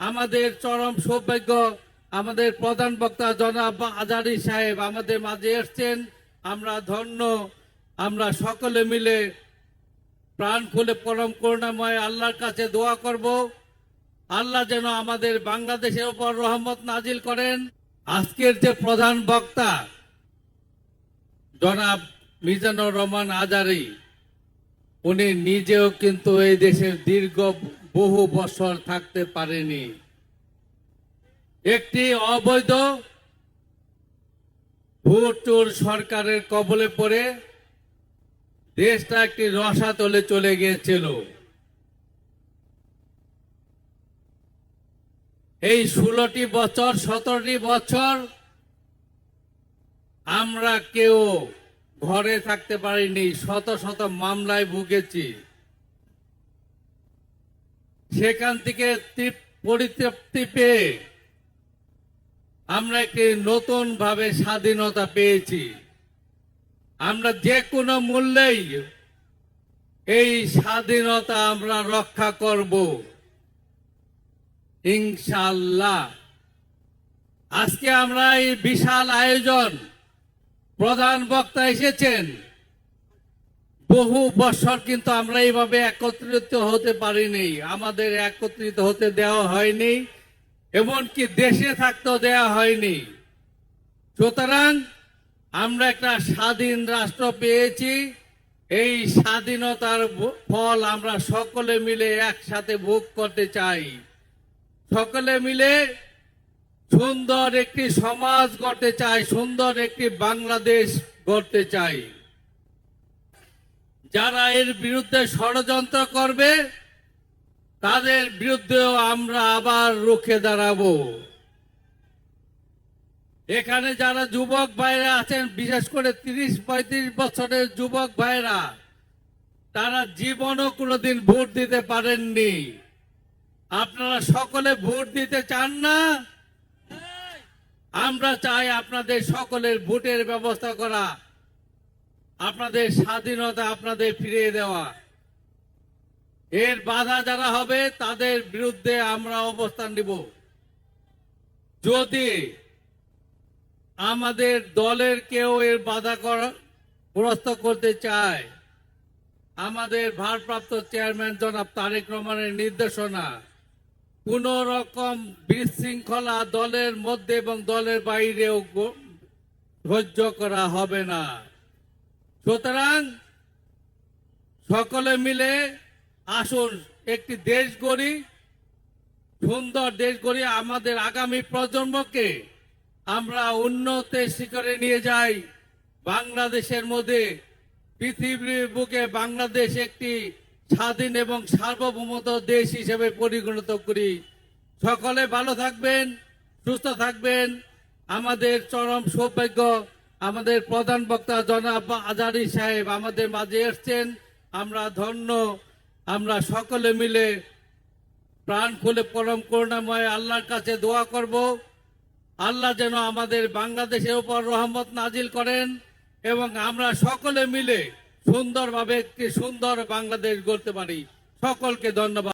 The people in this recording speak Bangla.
আমাদের চরম সৌভাগ্য আমাদের প্রধান বক্তা জনাব আজারি সাহেব আমাদের মাঝে এসেছেন। আমরা ধন্য। আমরা সকলে মিলে প্রাণ খুলে পরম করুণাময় আল্লাহর কাছে দোয়া করব, আল্লাহ যেন আমাদের বাংলাদেশের উপর রহমত নাজিল করেন। আজকের যে প্রধান বক্তা জনাব মিজানুর রহমান আজারি, উনি নিজেও কিন্তু এই দেশের দীর্ঘ বহু বছর থাকতে পারেনি। একটি অবৈধ ভুট্টোর সরকারের কবলে পড়ে দেশটা একটি রসাতলে চলে গিয়েছিল। এই 16টি বছর 17টি বছর আমরা কেউ ঘরে থাকতে পারিনি, শত শত মামলায় ভুগেছি। সেখান থেকে পরিতৃপ্তি পেয়ে আমরা একটি নতুন ভাবে স্বাধীনতা পেয়েছি। আমরা যে কোনো মূল্যেই এই স্বাধীনতা আমরা রক্ষা করব ইনশাআল্লাহ। আজকে আমরা এই বিশাল আয়োজন, প্রধান বক্তা এসেছেন। বহু বছর কিন্তু আমরা এইভাবে একত্রিত হতে পারিনি, আমাদের একত্রিত হতে দেওয়া হয়নি, এমনকি দেশে থাকতেও দেওয়া হয়নি। সুতরাং আমরা একটা স্বাধীন রাষ্ট্র পেয়েছি। এই স্বাধীনতার ফল আমরা সকলে মিলে একসাথে ভোগ করতে চাই। সকলে মিলে সুন্দর একটি সমাজ গড়তে চাই, সুন্দর একটি বাংলাদেশ গড়তে চাই। যারা এর বিরুদ্ধে ষড়যন্ত্র করবে তাদের বিরুদ্ধেও আমরা আবার রুখে দাঁড়াবো। এখানে যারা যুবক ভাইরা আছেন, বিশেষ করে 30-35 বছরের যুবক ভাইরা, তারা জীবনও কোনোদিন ভোট দিতে পারেননি। আপনারা সকলে ভোট দিতে চান না? আমরা চাই আপনাদের সকলের ভোটের ব্যবস্থা করা, আপনাদের স্বাধীনতা আপনাদের ফিরিয়ে দেওয়া। এর বাধা যারা হবে তাদের বিরুদ্ধে আমরা অবস্থান নিব। যদি আমাদের দলের কেউ এর বাধা গ্রস্ত করতে চায়, আমাদের ভারপ্রাপ্ত চেয়ারম্যান জনাব তারেক রহমানের নির্দেশনা, কোন রকম বিশৃঙ্খলা দলের মধ্যে এবং দলের বাইরেও সহ্য করা হবে না। সুতরাং সকলে মিলে আসুন একটি দেশ গড়ি, সুন্দর দেশ গড়ি। আমাদের আগামী প্রজন্মকে আমরা উন্নতির শিখরে নিয়ে যাই। বাংলাদেশের মধ্যে পৃথিবীর বুকে বাংলাদেশ একটি স্বাধীন এবং সার্বভৌমত্ব দেশ হিসেবে পরিগণিত করি। সকলে ভালো থাকবেন, সুস্থ থাকবেন। আমাদের চরম সৌভাগ্য আমাদের প্রধান বক্তা জনাব আজারি সাহেব আমাদের মাঝে এসেছেন। আমরা ধন্য। আমরা সকলে মিলে প্রাণ খুলে পরম করুণাময় আল্লাহর কাছে দোয়া করব, আল্লাহ যেন আমাদের বাংলাদেশের উপর রহমত নাজিল করেন এবং আমরা সকলে মিলে সুন্দরভাবে একটি সুন্দর বাংলাদেশ গড়তে পারি। সকলকে ধন্যবাদ।